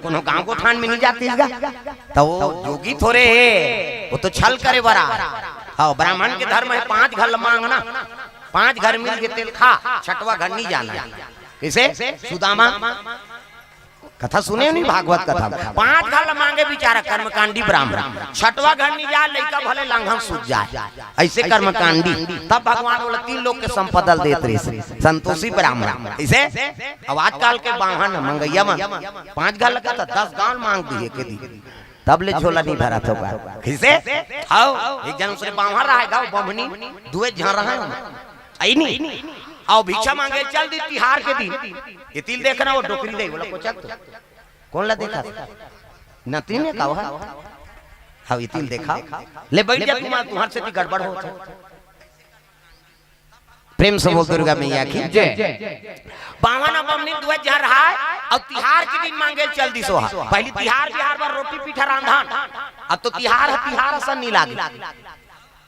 कोनो गांव को थान में नहीं जाती इसका तो वो जोगी थोड़े है, वो तो छल करे बरा। हाँ ब्राह्मण के धर्म है 5 घर मांगना, 5 घर मिल के तेल खा, 6वां घर नहीं जाना। कैसे सुदामा कथा सुने नहीं भागवत कथा, 5 घर मांगे बेचारा कर्मकांडी ब्राह्मण, 6वां घर नहीं जा लड़का भले लंघन सूझ जाए, ऐसे कर्मकांडी। तब भगवान बोला 3 लोग के संपदा देते संतोषी ब्राह्मण। ऐसे अब आजकल के बाहन मंगैया में 5 घर लगा था 10 गांव मांग दिए के दी, तब ले झोला नहीं भरा था। कैसे आओ एक जन से बाहर रहा गाँव बमनी दुए झा रहा है नहीं आओ भिक्षा मांगे चल दी तिहार के दिन ये तिल देखना वो डोकरी दे बोला कोचक तो कौन ला देखा नती ने कहा हाँ ये तिल देखा ले बैठ जा तुम्हारे से गड़बड़ हो प्रेम से बोल दुर्गा मैया की जय। बावन बमनी दुए जा रहा है और तिहार के दिन मांगे चल दी सोहा। पहले तिहार बिहार पर रोटी पीठा रांधन, अब तो तिहार है तिहार असन नहीं लागे।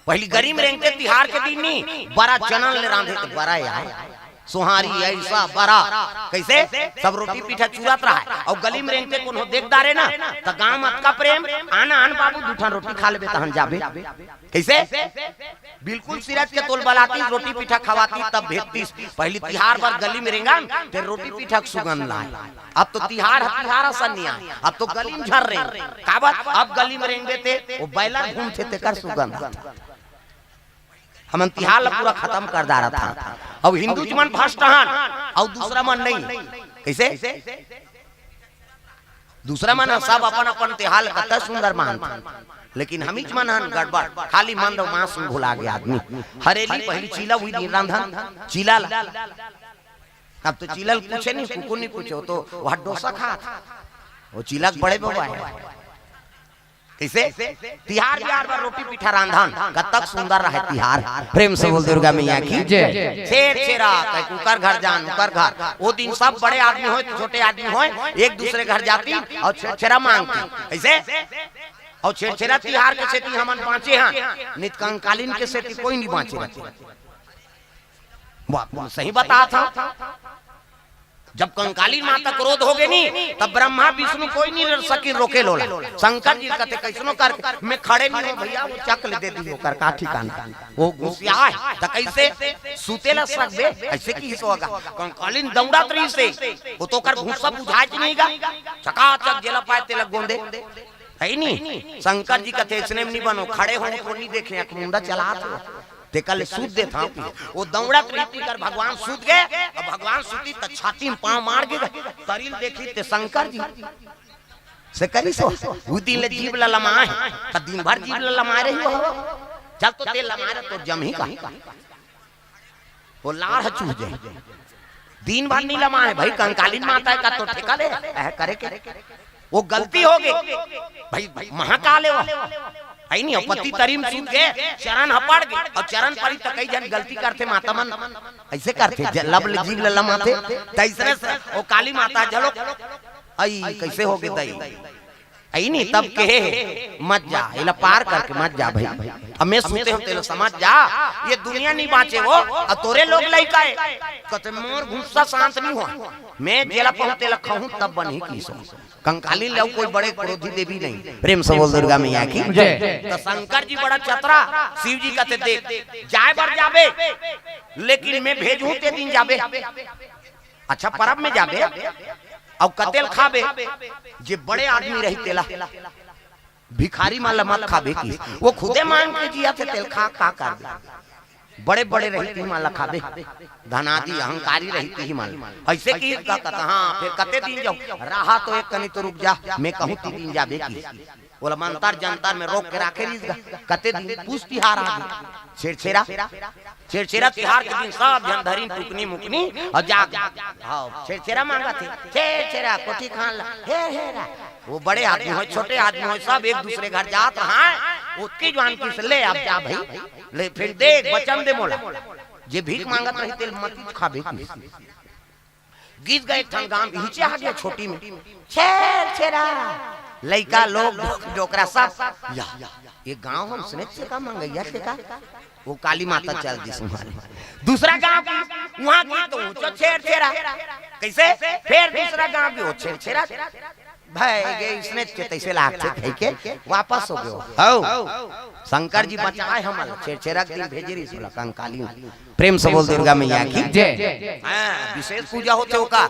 पहली गरीब रेंगते तिहार के दिन नहीं बड़ा चनन ले रांधे तो बड़ा यार सुहारी ऐसा बड़ा कैसे सब रोटी पीठा चुरात रहा है और गली में रेंगते कोनो देखदारे ना तो गांव मत का प्रेम आना आन बाबू दूठा रोटी खा लेबे तहन जाबे। कैसे बिल्कुल सिरत के तोल बलाती रोटी पीठा खवाती तब भेजती। पहली तिहार पर गली में रेंगा फिर रोटी पीठा सुगंध लाए। अब तो तिहार तिहार सन्निया अब तो गली में झर रहे का बात। अब गली में रेंगते थे वो बैला घूमते थे कर सुगंध हम तिहार पूरा खत्म कर दा रहा था। अब हिंदू मन फर्स्ट हन और दूसरा मन नहीं। कैसे दूसरा मन सब अपन अपन तिहार कत सुंदर मानता लेकिन हम मन हन गड़बड़ खाली मन दो मांस भुला गया आदमी। हरेली पहली चीला हुई रांधन चीला अब तो चीला पूछे नहीं कुकुर नहीं पूछो तो वह डोसा खा वो चीला बड़े बाबा है। कैसे तिहार बिहार पर रोटी पीठा रांधन कतक सुंदर रहे तिहार। प्रेम से बोल दुर्गा मैया की जय। शेर शेरा कुकर घर जान उकर घर वो दिन सब बड़े आदमी हो छोटे आदमी हो एक दूसरे घर जाती और छेरा मांगती। ऐसे और छेरा तिहार के सेती हमन बाँचे हैं नित कंकालीन के सेती कोई नहीं बाँचे रहते। सही बता था जब कंकाली माता क्रोध हो गए नहीं तब ब्रह्मा विष्णु कोई नहीं रह सकी रोके लोला। शंकर जी कहते कैसनो कर मैं खड़े नहीं हूं भैया वो चक्ल दे दी कर का ठिकाना वो गुस्सा है त कैसे सुतेला सकबे ऐसे की होगा। कंकालीन दौड़ात रही से वो तो कर गुस्सा बुझाए नहींगा चकाचक जेला पाए तेला गोंदे है नहीं। शंकर जी कहते इसने नहीं बनो खड़े होने को नहीं देखे मुंडा चला ते कल सूद दे था वो दौड़त रहती कर भगवान सूद गए और भगवान सूती त छाती में पांव मार के तरील देखी ते शंकर जी से करी सो उदी ले जीव ललमाए त दिन भर जीव ललमा रही हो चल तो ते लमारे तो जम ही का वो लार चूह जाए दिन भर नहीं लमाए भाई कंकालीन माता का तो ठेका ले करे के वो गलती हो गई भाई महाकाल है वो आई नहीं पति तरीम सूद गए चरण हपड़ गए और चरण पड़ी तो कई जन गलती करते माता मन ऐसे करते लब जीव ललमाते तैसरे से वो काली माता जलो आई कैसे हो गए दई आई नहीं तब के मत जा इला पार करके मत जा भाई हमें सुनते हो तेरे समझ जा ये दुनिया नहीं बाँचे वो और तोरे लोग लइका है कहते मोर गुस्सा शांत नहीं हुआ मैं जेला पहुंचते लखा हूं तब बनी की सो कंकाली लव कोई बड़े क्रोधी देवी नहीं। प्रेम से बोल दुर्गा मैया की जय। तो शंकर जी बड़ा चतरा शिव जी कहते देख जाए बर जाबे लेकिन मैं भेजूं ते दिन जाबे अच्छा परब में जाबे और कतेल खाबे जे बड़े आदमी रही तेला भिखारी माला मत खाबे की वो खुदे मांग के जिया थे तेल खा कर बड़े बड़े रहती माला खाबे धनादि अहंकारी रहती ही माला ऐसे की हाँ फिर कते दिन जाओ रहा तो एक कनी तो रुक जा मैं कहूँ 3 दिन जाबे की बोला मंतर जंतर में रोक के राखे कते दिन पूछ तिहार आ छेड़छेरा छेड़छेरा तिहार के दिन सब जन धरी टुकनी मुकनी और जाग हाँ छेड़छेरा मांगा थे छेड़छेरा कोठी खान हे हेरा वो बड़े आदमी हो छोटे आदमी हो सब एक दूसरे घर जात रहा उसकी जवान की ले अब जा भाई ले फिर देख बचन दे मोला जे भीख मांगत रही तेल मत खाबे गीत गए ठन गांव हिचे आ गया छोटी में छेड़छेरा लइका लोग डोकरा सब ये गांव हम सुने से का मंगैया से का वो काली माता चल दी तुम्हारे दूसरा गांव वहां की तो छेड़छेरा कैसे फिर दूसरा गांव भी हो छेड़छेरा भाई गे इसने तैसे लाख थे के वापस हो गयो हौ शंकर जी बचाए हमल छेरछेरा दिन भेजी रही सोला कंकाली प्रेम से बोल दुर्गा मैया की जय। हां विशेष पूजा होते होका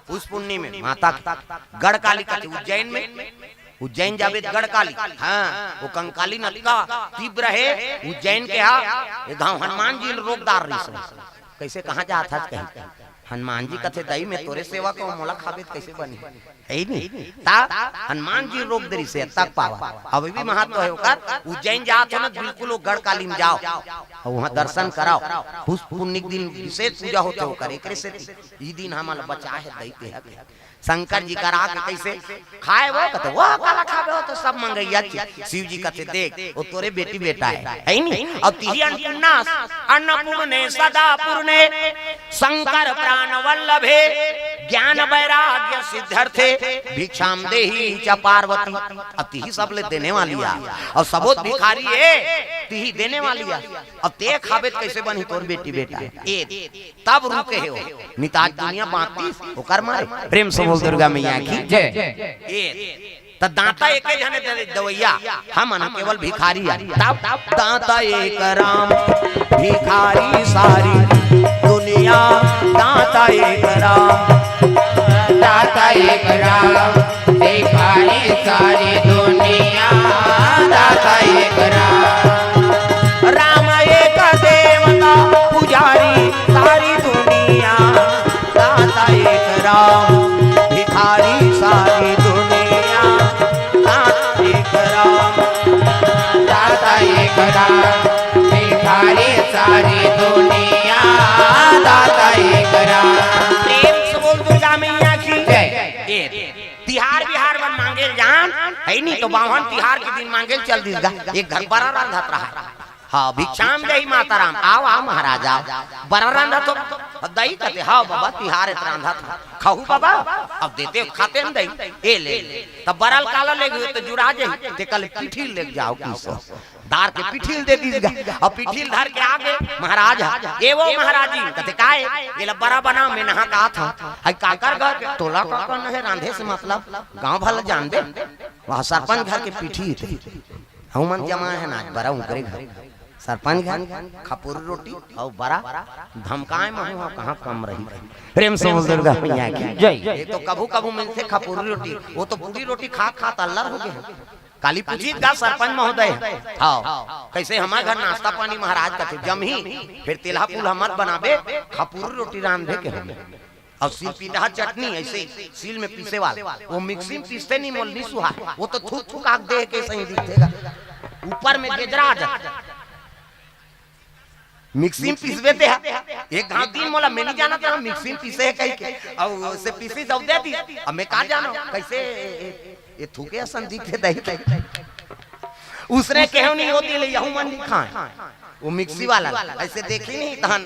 उस पुण्य में माता गढ़ काली का उज्जैन में उज्जैन जावे गढ़ काली हाँ वो कंकाली नलिका तीव्र है उज्जैन के यहाँ ये गाँव हनुमान जी रोकदार रही कैसे कहाँ जा था कहीं हनुमान जी कथे दही में तोरे सेवा को मोला खाबे कैसे बनी है नहीं ता हनुमान जी रोक दरी से तक पावा अभी भी महत्व है ओकर उज्जैन जात हो ना बिल्कुल वो गढ़ काली में जाओ और वहाँ दर्शन कराओ उस पुण्य दिन विशेष पूजा होते होकर एकरे से ई दिन हमारा बचा है दही पे शंकर जी करा के कैसे खाए वो कहते वो काला खाबे हो तो सब मंगैया शिव जी कहते देख वो तोरे बेटी बेटा है नहीं अब तिही अन्नपूर्णे सदा पूर्णे शंकर प्राण वल्लभे ज्ञान वैराग्य सिद्धार्थे भिक्षाम देहि च पार्वती अब तिही सब ले देने वाली है और सबोत भिखारी है तिही देने वाली है अब ते खाबे कैसे बनी तोर बेटी बेटा ए तब रुके हो निताज दुनिया बांटी ओकर मारे प्रेम से बोल दुर्गा मैया की जय। ए त दाता एक जने दवैया हम न केवल भिखारी है तब दाता एक राम भिखारी सारी दुनिया दाता एक राम दाता एक राम भिखारी सारी दुनिया दाता एक राम एक देवता पुजारी सारी दुनिया दाता एक राम भिखारी सारी दुनिया दाता एक राम भिखारी सारी दुनिया दाता एक राम प्रेम से बोल दुर्गा मैया की जय। तिहार बिहार में मांगे जान है नहीं तो बावन तिहार के दिन मांगे चल दीगा एक घर बड़ा रंधत रहा हाँ भिक्षाम दही माता राम आओ आओ महाराजा बड़ा रंधा तो दही कहते हाँ बाबा तिहार रंधा था खाऊ बाबा अब देते खाते हम दही ए ले तब बरल काला ले गए तो जुड़ा जाए ते कल पिठील ले जाओ किसो दार के पिठील दे दीजिएगा और पिठील धर के आगे महाराज ए वो महाराजी कहते काहे ये ला बड़ा बना में नहा कहा था आई काकर घर के तोला काकर न है रांधे से मतलब गांव भला जान दे वहां सरपंच घर के पिठी थे हमन जमा है ना बड़ा उनके घर सरपंच घर खपूरी रोटी और बड़ा धमकाए में हुआ कहाँ कम रही प्रेम से दुर्गा मैया की जय। ये तो कभू कभू मिलते खपूरी रोटी वो तो पूरी रोटी खा खा तल्लर हो गए काली पूजी का सरपंच महोदय हाँ कैसे हमारे घर नाश्ता पानी महाराज का थे जम ही फिर तिलहा पुल हमार बनाबे खपूरी रोटी रांधे के हमें और सील पीटा चटनी ऐसे सील में पीसे वाला वो मिक्सी में पीसते नहीं मोल नहीं सुहा वो तो थूक थूक आग दे के सही दिखेगा ऊपर में गेजरा आ जाता मिक्सी में पीसबे थे एक घाव दिन मोला मैं नहीं जाना था मिक्सी में पीसे है कहीं के और उसे पीसी सब दे दी अब मैं कहाँ जाना कैसे ये थूके असन दिखे दही उसने कहो नहीं होती ले यहू मन नहीं खाए वो मिक्सी वाला ऐसे देखी नहीं तहन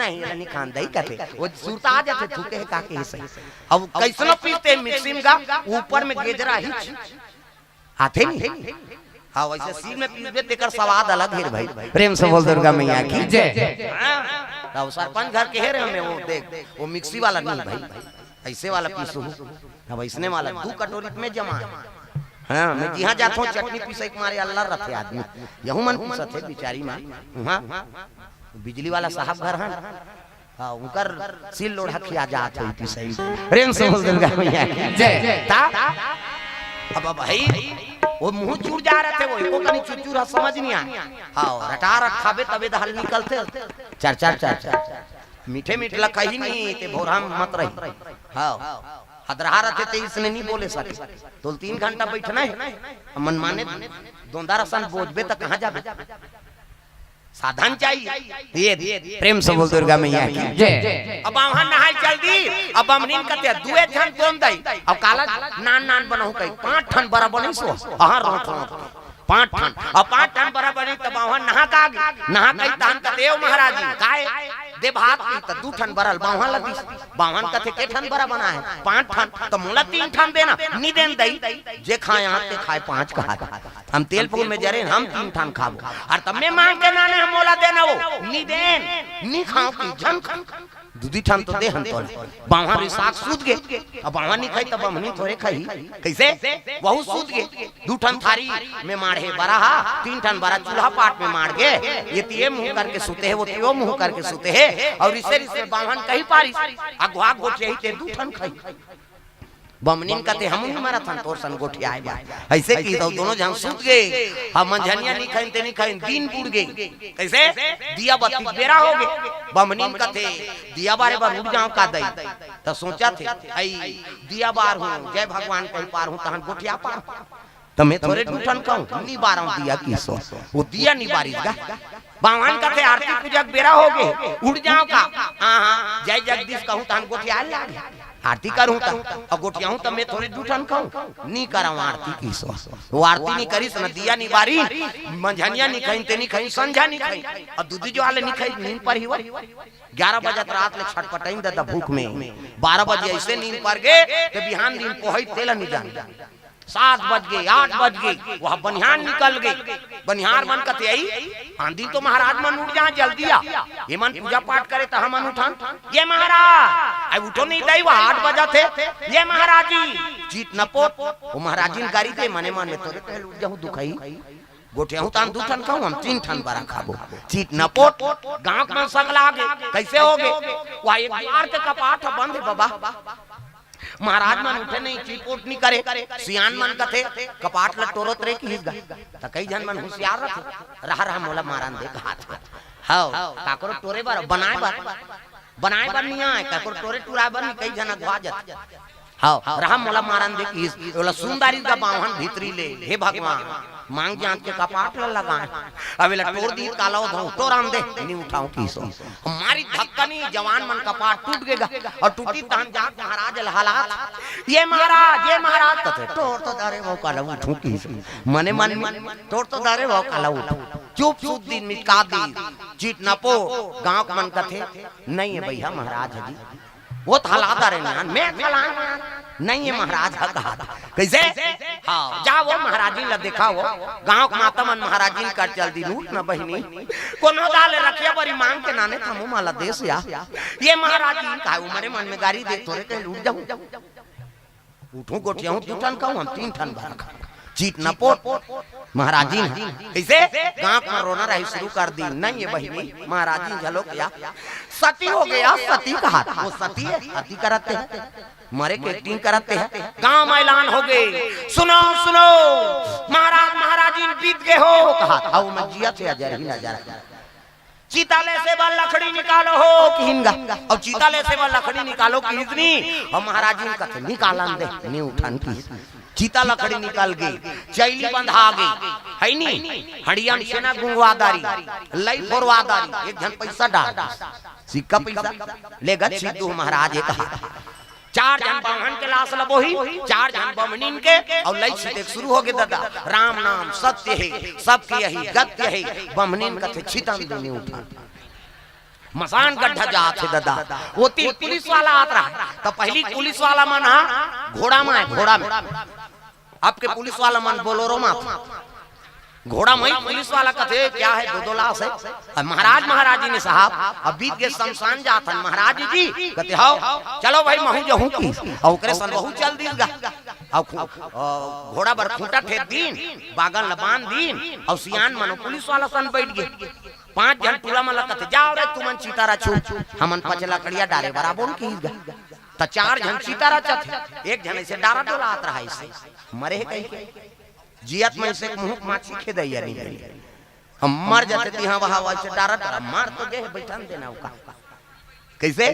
नहीं नहीं खान दही कहते वो सुरता आ जाते थूके है काके ऐसे अब कैसनो पीसते मिक्सी में का ऊपर में गेजरा ही आते नहीं हाँ वैसे सील में पीसबे तेकर स्वाद अलग है भाई प्रेम से बोल दुर्गा मैया की जय। हां सरपंच घर के है में वो देख वो मिक्सी वाला नहीं भाई ऐसे वाला पीसू अब इसने वाला 2 कटोरी में जमा हां मैं जहां जाता हूं चटनी पीसे के मारे अल्लाह रखे आदमी यहू मन पीसत है बेचारी मां हां बिजली वाला साहब घर हां हां उनकर सील लोढ़ा खिया जात है पीसे प्रेम से बोल दुर्गा मैया की जय। ता अब भाई वो मुंह चूर जा रहे थे वो एको कनी चुचूर समझ नहीं आया हां रटा रखाबे तबे दहल निकलते चार चार चार चार मीठे मीठे लखा ही नहीं ते भोरा मत रही हां हदरा रहे थे इसने नहीं बोले सके तो 3 घंटा बैठना है मन माने दोंदा रसन बोझबे त कहां जाबे साधन चाहिए ये प्रेम से बोल दुर्गा मैया की जय। अब वहां नहाय चल दी अब हमनी कहते दुए ठन तोन दई अब काला नान नान बनहु कई 5 ठन बड़ा बनी सो हां रोट 5 ठन अब 5 ठन बड़ा बनी तब वहां नहा का नहा कई तान का देव महाराज काहे दे भात की त 2 ठन बरल बावन लगी बावन कथे के ठन बड़ा बना है 5 ठन तो मोला 3 ठन देना नी देन दई जे खाए हाथ के खाए 5 कहा हम तेल फूल में जरे हम 3 ठन खाब और तब मैं मांग के नाने हम मोला देना वो नी देन नी खाओ की जन दूधी ठान तो दे हन तो बावहा रिसाक सूत गे अब बावहा नहीं खाई तब बमनी थोड़े खाई कैसे वहु सूत गे 2 ठन थारी में माढ़े बराहा 3 ठन बरा चूल्हा पाट में मार गे ये तिये मुंह करके सूते है वो तियो मुंह करके सूते है और इसे रिसे बावहन कहीं पारी अगवा गोटे ही ते 2 ठन खाई बमनीन कते हम नहीं मारा था तोर सन गोठी आए बा ऐसे की तो दोनों जन सूत गए हम मंझनिया नहीं खाइन दिन बुड़ गए कैसे दिया बत्ती बेरा हो गए बमनीन कते दिया बारे बार उड़ जाऊं का दई तो सोचा थे आई दिया बार हूं जय भगवान कहीं पार हूं तहन गोठिया पार तो मैं थोड़े टूटन कहूं नहीं बारहूं दिया की सो वो दिया नहीं बारिश का बावन कते आरती पूजा बेरा हो गए उड़ जाऊं का हां जय जगदीश कहूं तहन गोठिया लागे आरती करूं और गोटियाऊं तब मैं थोड़ी दूठन खाऊं नहीं कराऊं आरती की सो वो आरती नहीं करी न दिया नहीं बारी मंझनिया नहीं खाई ते नहीं खाई संझा नहीं खाई और दूधी जो आले नहीं खाई नींद पर ही 11 बजे रात ले छटपटाई दादा भूख में 12 बजे ऐसे नींद पर गए तो बिहान दिन पोहई तेल नहीं जान 7 बज गए 8 बज गए वह बनिहार निकल गए बनिहार मन कते आई आंधी तो महाराज मन उठ जा जल्दी आ ये मन पूजा पाठ करे तो हम उठान ये महाराज आई उठो नहीं दई वह 8 बजा थे ये महाराज जी जीत न पोत वो महाराज जी गाड़ी दे मने मन में तोरे पहले उठ जाऊं दुखाई गोटे हूं तान 2 ठन खाऊं हम 3 ठन बरा खाबो जीत न पोत गांव में संग लागे कैसे होगे वह एक द्वार के कपाट बंद है बाबा महाराज मन उठे नहीं चिपोट नहीं करे सियान मन कथे कपाट ल टोरत रे की हिस्गा त कई जन मन होशियार रथे रहा मोला मारन दे हाथ हां काकरो टोरे बार बनाए बार नहीं आए काकरो टोरे टुरा बार कई जन गवा जात हां रहा मोला मारन दे की ओला सुंदरी का बावन भीतरी ले हे भगवान मांग जान के कपाट ल लगाए अबेला टोर दी कालो धो टोराम दे नहीं उठाऊं की सो हमारी धक्कनी जवान मन कपाट टूट गएगा और टूटी तान जा महाराज हालात ये महाराज तथे टोर तो दारे वो काला उठूं की मने मन टोर तो दारे वो काला उठूं चुप चुप दिन मिटा दी जीत न पो गांव मन कथे नहीं है भैया महाराज जी वो थलादा रे नान मैं थला नहीं है महाराज कहा कैसे हाँ जा वो महाराजी ला देखा वो गांव का माता मन महाराजी कर चल दी लूट न बहिनी कोनो डाले रखिया बड़ी मांग के नाने थमो माला देश या ये महाराजी का उमरे मन में गाड़ी दे तोरे के लूट जाऊं उठूं गोटिया हूं 2 ठन खाऊं हम 3 ठन भरा जीत न पोट महाराजी कैसे गांव में रोना रही शुरू कर दी नहीं है बहिनी महाराजी झलो क्या सती हो गया सती कहा वो सती है सती करते हैं मरे के एक्टिंग करते हैं गांव में ऐलान हो गए सुनो महाराजी बीत गए हो कहा आओ मैं जिया से अजर ही नजर चीताले से बल लकड़ी निकालो हो किहिनगा और चीताले से बल लकड़ी निकालो किहिजनी और महाराजी कथे निकालन दे नहीं उठान की चीता लकड़ी निकल गई चैली बंधा गई है नी हड़ियन सेना गुंगवादारी लई फोरवादारी एक जन पैसा डाल सिक्का पैसा ले गए सिद्धू महाराज एक कहा 4 जन बामन के लाश लबोही 4 जन बमनीन के और लई छिते शुरू हो गए दादा राम नाम सत्य है सबके यही गत्य है बमनीन कथे छितन देने उठा मसान गड्ढा जाते दादा वो पुलिस वाला आता रहा तो पहली पुलिस वाला मन घोड़ा में आपके पुलिस वाला मन बोलोरो में घोड़ा में पुलिस वाला कथे क्या है 2 लाश है महाराजी ने साहब अब बीत के शमशान जाता महाराज जी कहते हो चलो भाई महू जहू की और ओकरे सन बहु चल दीगा और घोड़ा बर खूंटा ठेक दीन बागन लबान दीन और सियान मन पुलिस वाला सन बैठ गए 5 जन टूला में लगते जाओ रे तुमन चीतारा छू हमन पचला कड़िया डारे बराबर की त 4 जन चीतारा चथ एक जन ऐसे डारा डोला आत रहा इसे मरे कहीं के जियत में से मुंह माछी खे दैया नहीं हम मर जाते ती हां वहां वैसे डारा मार तो दे बैठन देना का कैसे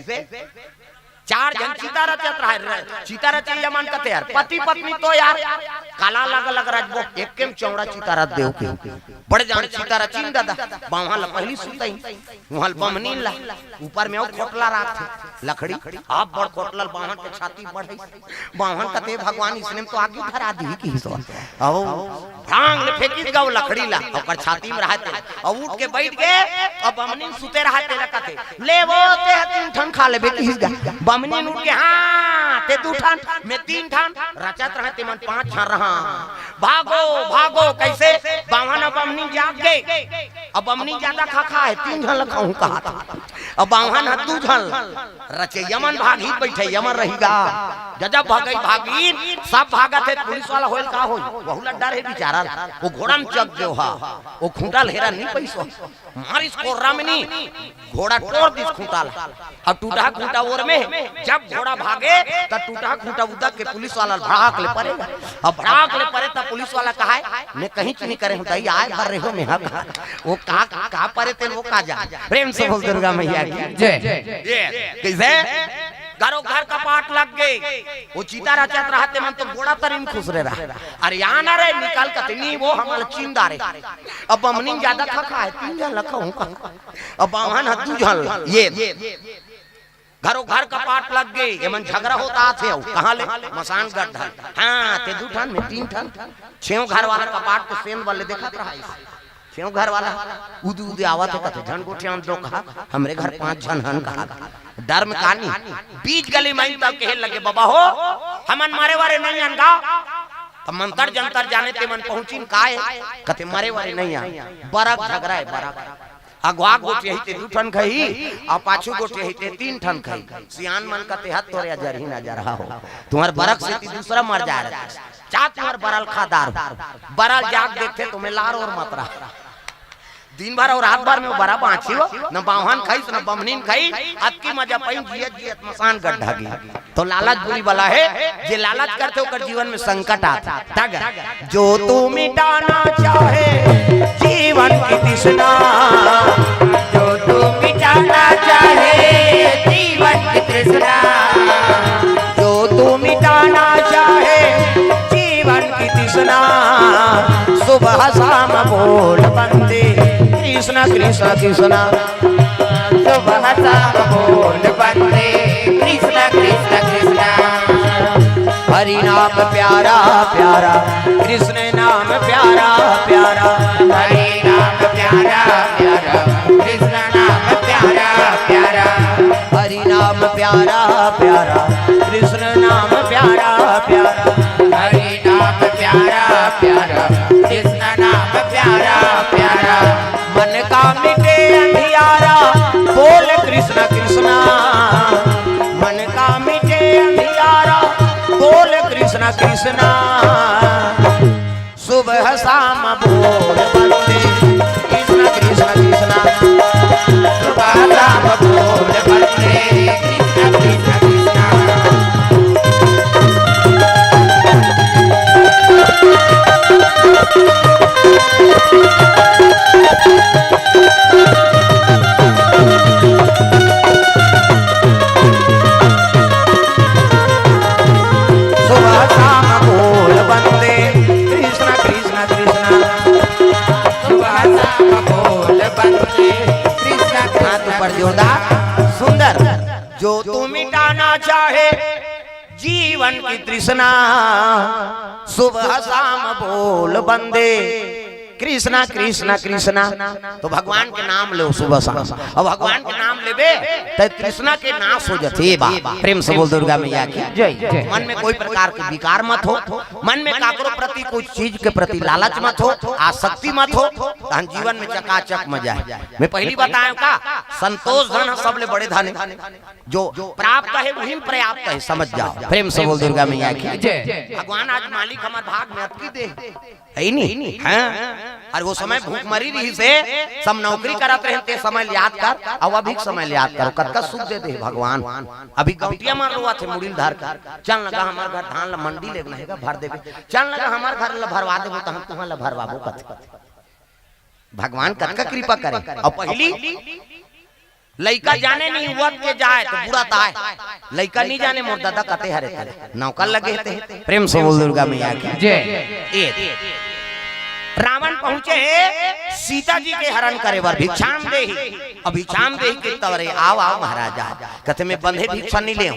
4 जन चीतारा चत रहा चीतारा चाहिए मन कते यार पति पत्नी तो यार काला अलग राजबो एक केम चौड़ा चीतारा देव के बड़े जान चीतारा चिन दादा बावहा ल पहली सुतई वहां बमनी ला ऊपर में खोटला राख लकड़ी आप बड़ खोटला बावहा के छाती बढ़ई बावहा कते भगवान इसने तो आगे धरा दी की सो आओ भांग ले फेंकी गौ लकड़ी ला ओकर छाती में रहते और उठ के बैठ गए और बमनी सुते रहते कते ले वो ते 3 ठन खा लेबे की बमनी उठ के हां ते 2 ठान मैं 3 ठान रचत रहते मन 5 ठान रहा भागो भागो कैसे बावन अब अमनी जाग गए अब अमनी ज्यादा खा है 3 जन लखाऊं कहा था अब बावन है 2 जन रचे यमन भागी बैठे यमन रहीगा जब भागी सब भागत है पुलिस वाला होल का होई बहु डर है बेचारा वो घोड़ा में चक गयो हा वो खूंटा लहरा नहीं पैसो मार इसको रामनी घोड़ा तोड़ दिस खूंटा अब टूटा खूंटा ओर में जब घोड़ा भागे तब टूटा खूंटा उदक के पुलिस वाला भड़ाक ले पड़ेगा अब भड़ाक ले पड़े तब पुलिस वाला कहा है मैं कहीं नहीं करे हूं दई आए भर रहे हो मैं वो का परे तेल वो का जा प्रेम से बोल दुर्गा मैया की जय कैसे घरों घर का पाट लग गए वो चीता रचत रहते मन तो घोड़ा तरीम खुश रहा अरे यहाँ ना रहे निकाल कर नहीं वो हमारे चींदा रे अब अमनी ज्यादा खा है 3 जन लखा हूँ अब बावन है 2 जन ये घरों घर का पाट लग गए ये मन झगड़ा होता थे कहाँ ले मसान गड्ढा हाँ ते 2 ठान में 3 ठान 6 घर वाला का पाट को सेन वाले देखा रहा क्यों घर वाला उदू उदू आवत है कथे झन गोठिया दो कहा हमरे घर 5 जन हन कहा डर में कहानी बीच गली में तब कहे लगे बाबा हो हमन मारे वारे नहीं अनगा तब मंतर जंतर जाने ते मन पहुंचीन काए कथे मारे वारे नहीं आ बरक झगड़ा है बरक अगवा गोटी ही ते 2 ठन खई आ पाछू गोटी ही ते 3 ठन खई सियान मन कते हाथ तोरे अजर ही ना जा रहा हो तुम्हारे बरक से दूसरा मर जा रहा चा तुम्हार बरल खादार बरल जाग देखते तुम्हें लार और मत रहा दिन भर और रात भर में बड़ा बाँची हो न बावन खाई न बमनीन खाई अतकी मजा पाई जियत जियत मसान गड्ढा की तो लालच बुरी वाला है जे लालच करते होकर जीवन में संकट आता जो तू मिटाना चाहे जीवन की तृष्णा जो तू मिटाना चाहे जीवन की तृष्णा जो तू मिटाना चाहे जीवन की तृष्णा सुबह शाम बोल बंदे कृष्णा कृष्णा कृष्णा सुबह शाम बोल बंदे कृष्णा कृष्णा कृष्णा हरि नाम प्यारा प्यारा कृष्ण नाम प्यारा प्यारा हरि नाम प्यारा प्यारा कृष्ण नाम प्यारा प्यारा हरि नाम प्यारा प्यारा कृष्ण नाम प्यारा प्यारा हरि नाम प्यारा प्यारा कृष्ण नाम प्यारा प्यारा मन का मिटे अंधियारा बोल कृष्ण कृष्णा मन का मिटे अंधियारा बोल कृष्ण कृष्णा सुबह शाम बोल बंदे कृष्ण कृष्ण कृष्णा सुबह शाम बोल बंदे कृष्ण कृष्ण कृष्णा सुबह शाम बोल बंदे कृष्ण कृष्ण कृष्णा सुबह शाम बोल बंदे कृष्ण कृष्ण पर जोरदार सुंदर जो तू मिटाना चाहे जीवन की तृष्णा सुबह शाम बोल बंदे कृष्णा कृष्णा कृष्णा तो भगवान के नाम लो सुबह शाम और भगवान के नाम लेबे तो तृष्णा के नाश हो जाते बा प्रेम से बोल दुर्गा मैया की जय मन में कोई प्रकार के विकार मत हो मन में काकरो प्रति कोई चीज के प्रति लालच मत हो आसक्ति मत हो तो जीवन में चकाचक मजा है मैं पहली बताया का संतोष धन सबले बड़े धन जो प्राप्त है वही पर्याप्त है समझ जाओ प्रेम से बोल दुर्गा मैया की जय भगवान आज मालिक हमारे भाग में अटकी दे है नहीं हाँ और वो समय भूखमरी रही से सब नौकरी करत रहते समय याद कर अब अभी समय याद करो कतका सुख दे दे भगवान अभी गौटिया मार रहा थे मुड़िल धार का चल लगा हमारे घर धान ला मंडी ले रहेगा भर देवे चल लगा हमारे घर ला भरवा देबो तो हम तुम्हारा भरवाबो कत भगवान कतका कृपा करे और पहली लइका जाने नहीं हुआ के जाए तो बुरा ताए लइका नहीं जाने मोर दादा कते हरे थे नौकर लगे थे प्रेम से बोल दुर्गा मैया की जय रावण पहुंचे सीता जी के हरण करे बर भिक्षाम देही अब भिक्षाम देही के तवरे आओ आओ महाराजा कहते मैं बंधे भिक्षा नहीं ले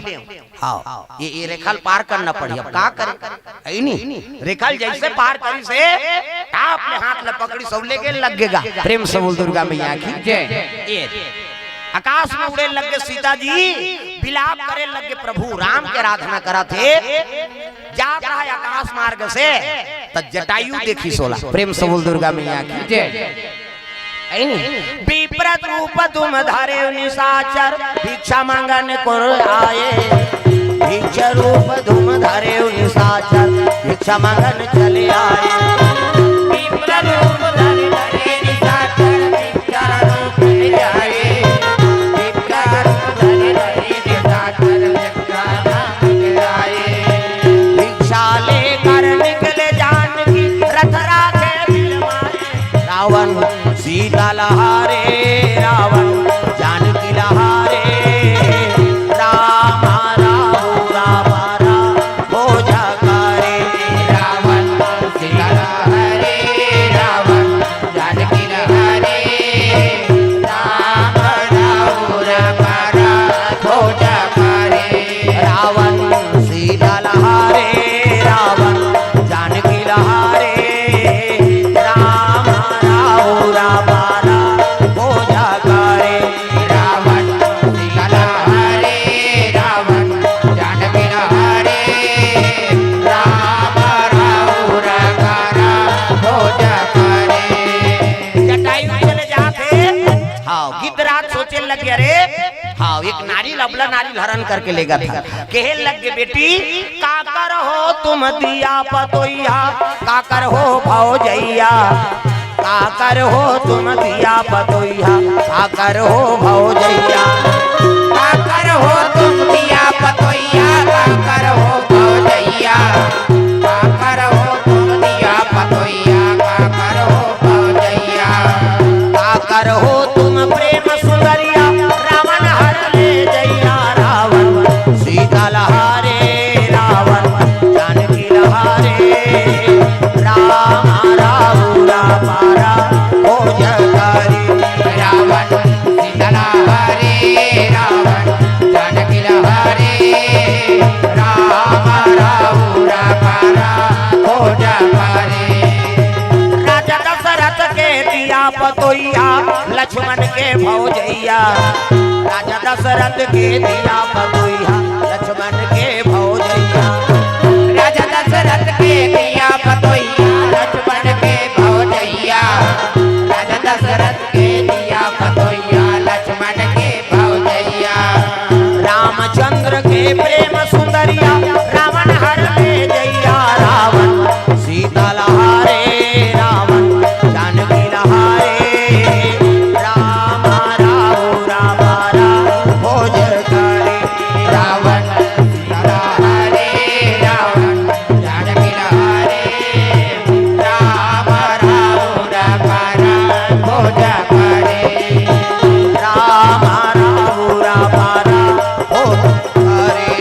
आओ ये रेखल पार करना पड़ी अब का करे नहीं रेखल जैसे पार करी से अपने हाथ ल पकड़ी सब लेके लगेगा प्रेम से बोल दुर्गा मैया की जय आकाश में उड़े लगे सीता जी विलाप करे लगे प्रभु राम के आराधना करा थे जात रहा आकाश मार्ग से तो जटायु देखी सोला। प्रेम से बोल दुर्गा मैया की जय। विप्रत रूप तुम धरे निशाचर भिक्षा मांगने को आए। भिक्षा रूप तुम धरे निशाचर भिक्षा मांगने चले आए। विप्रत रूप धरे निशाचर भिक्षा रूप ले आए। भिक्षा रूप धरे निशाचर भिक्षा मांगने आए। भिक्षा लेकर निकले जानकी रथ राखे बिलमाए। रावण सीता लहारे रावण जानकी लहारे। राम राम राम राम हो जगारे। रावण सीता लहारे रावण जानकी लहारे। राम राम राम राम हो जगारे। रावण सीता लहारे रावण जानकी लहारे। राम राम राम राम हो जगारे। रावण सीता लहारे रावण जानकी लहारे। राम राम राम राम हो जगारे। जटायु चले जाते हाँ गिद्धराज सोचे लगे अरे हाँ एक नारी लबला नारी हरण करके लेगा था। कहे लगे बेटी काकर हो तुम दिया पतोइया काकर हो भौजैया। काकर हो तुम दिया पतोइया काकर हो भौजैया। काकर हो तुम दिया पतोइया काकर हो भौजैया। काकर हो तुम दिया पतोइया काकर हो भौजैया। काकर हो तुम प्रेम सुंदरिया रावण हर ले जैया। रावण सीता लहारे रावण जानकी लहारे। राम राम राम राम हो जगारे। रावण सीता लहारे रावण जानकी लहारे। राम राम राम राम हो जगारे। राजा दशरथ के दिया पतोइया लक्ष्मण के भौजैया। राजा दशरथ के दिया पतोइया लक्ष्मण के भौजैया। राजा दशरथ के दिया पतोइया लक्ष्मण के भौजैया। राजा दशरथ के दिया पतोइया लक्ष्मण के भौजैया। रामचंद्र के प्रेम सुंदरिया रावण हर ले जैया। रावण सीता लहारे रावण जानकी लहारे। राम राम राम राम हो जगारे। रावण सीता लहारे रावण जानकी लहारे। राम राम राम राम हो जगारे। राम राम राम राम हो जगारे।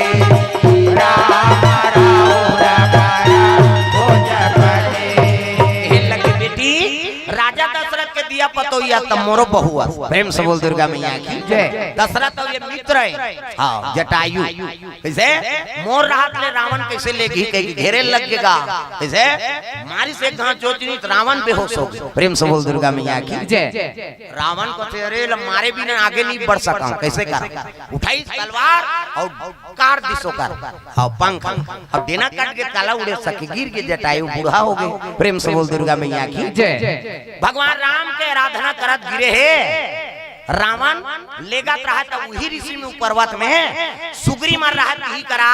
राम राम राम राम हो जगारे। कहे लगे बेटी राजा दशरथ के दिया पतोइया तब मोरो बहुआ। प्रेम से बोल दुर्गा मैया की जय। दशरथ और ये मित्र है हाँ जटायु कैसे मोर राहत ले रावण कैसे लेगी कहीं घेरे लगेगा कैसे मारी से घास चोचनी रावण बेहोश हो गया। प्रेम से बोल दुर्गा मैया की जय। रावण को अरे मारे बिना आगे नहीं बढ़ सका कैसे कर उठाई तलवार और कार दिसो कर हाँ पंख अब देना काट के काला उड़े सके गिर के जटायु बूढ़ा हो गए। प्रेम से बोल दुर्गा मैया की जय। भगवान राम के आराधना करत गिरे है। रावण लेगा रहा था वही ऋषि में पर्वत में सुग्री मार रहा ही करा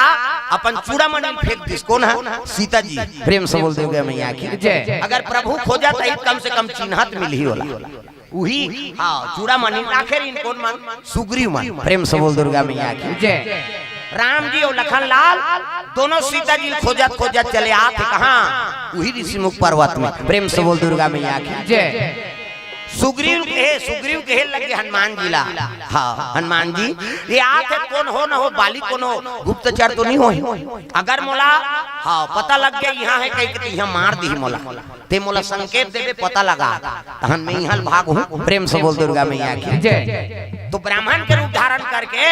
अपन चूड़ामणि फेंक दिस कौन है सीता जी। प्रेम से बोल दुर्गा मैया की जय। अगर प्रभु खोजा तो कम से कम चिन्हत मिली होला वही हाँ चूड़ामणि आखिर इन कौन मन सुग्रीव मन। प्रेम से बोल दुर्गा मैया की जय। राम जी और लखन लाल दोनों सीता जी खोजत खोजत चले आते कहाँ वही ऋषि मुख पर्वत में। प्रेम से बोल दुर्गा मैया की जय। सुग्रीव के लगे हनुमान जी ला हाँ हनुमान जी ये आते कौन हो न हो बाली कौन हो गुप्तचर तो नहीं हो। अगर मोला हाँ पता लग गया यहाँ है कहीं यहाँ मार दी मोला ते मोला संकेत देवे पता लगा तहन मैं यहाँ भाग हूँ। प्रेम से बोल दुर्गा मैया की जय। तो ब्राह्मण के रूप धारण करके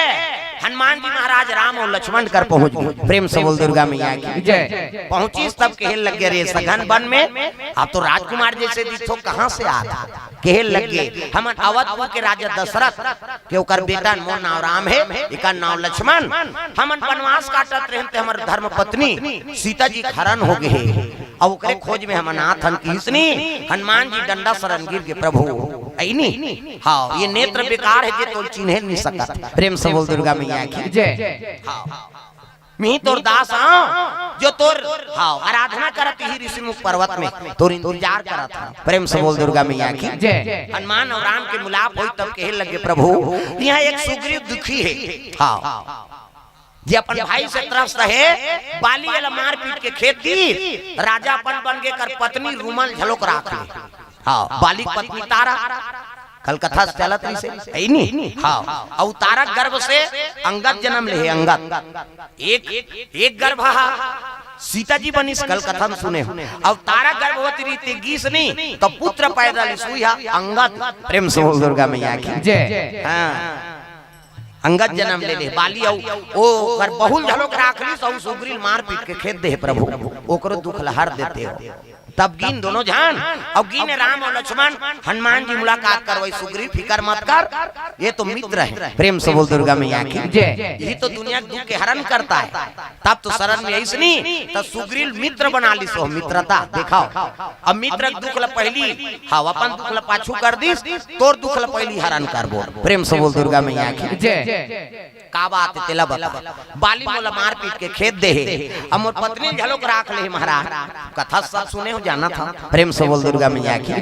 हनुमान जी महाराज राम और लक्ष्मण कर पहुंच गए। प्रेम से बोल दुर्गा मैया की जय। पहुंची तब कहे लग गए रे सघन वन में आप तो राजकुमार जैसे दिखो कहाँ से आता कहे लगे हम अवधपुर के राजा दशरथ के ओकर बेटा मोर नाम राम है, एकर नाम लक्ष्मण। हम वनवास काटत रहते, हमर धर्म पत्नी सीता जी हरण हो गए। अब ओकरे खोज में हम नाथ हनकीसनी हनुमान जी डंडा शरण गिर के प्रभु ऐनी। हाँ ये नेत्र बेकार है जे तो चिन्ह नहीं सकत। प्रेम से बोल दुर्गा मैया की जय। मी तोर दास जो तोर आराधना करत ही ऋषिमुख पर्वत में तोर इंतजार करत था। प्रेम से बोल दुर्गा मैया की जय। हनुमान और राम के मुलाकात हुई तब कहे लगे प्रभु यहाँ एक सुग्रीव दुखी है, हाँ जे अपन भाई से तरस रहे, बाली वाला मार पीट के खेत दी, राजा अपन बन के कर पत्नी रूमल झलोक राख ले। हाँ बाली पत्नी तारा कल कथा चलत रही से ऐनी। हाँ और तारा गर्भ से अंगद जन्म ले, अंगद एक गर्भ सीता जी बनी कल कथा में सुने। अब तारा गर्भवती रीति गीस नहीं तो पुत्र पैदा सुइया अंगद। प्रेम से बोल दुर्गा मैया की जय। हाँ अंगद जन्म ले ले, बाली ओ कर बहुल झलोक राख ली सौ सुग्रीव मार पीट के खेत दे प्रभु ओकरो दुख लहर देते हो। तब गिन दोनों जान और गिने राम और लक्ष्मण हनुमान जी मुलाकात करवाई। सुग्रीव फिकर मत कर, ये तो मित्र है। प्रेम से बोल दुर्गा मैया की जय। ये तो दुनिया दुख के हरण करता है, तब तो शरण में ऐसनी तो सुग्रीव मित्र बना ली सो मित्रता दिखाओ। अब मित्र दुख ल पहली हाँ अपन दुख ल पाछू कर दिस, तोर दुख ल पहली हरण करबो। प्रेम से बोल दुर्गा मैया की जय। का बात तेला बता, बाली मोला मार पीट के खेत दे, अमर पत्नी झलोक राख ले महाराज। कथा सब सुने हो जाना था। प्रेम से बोल दुर्गा मैया की।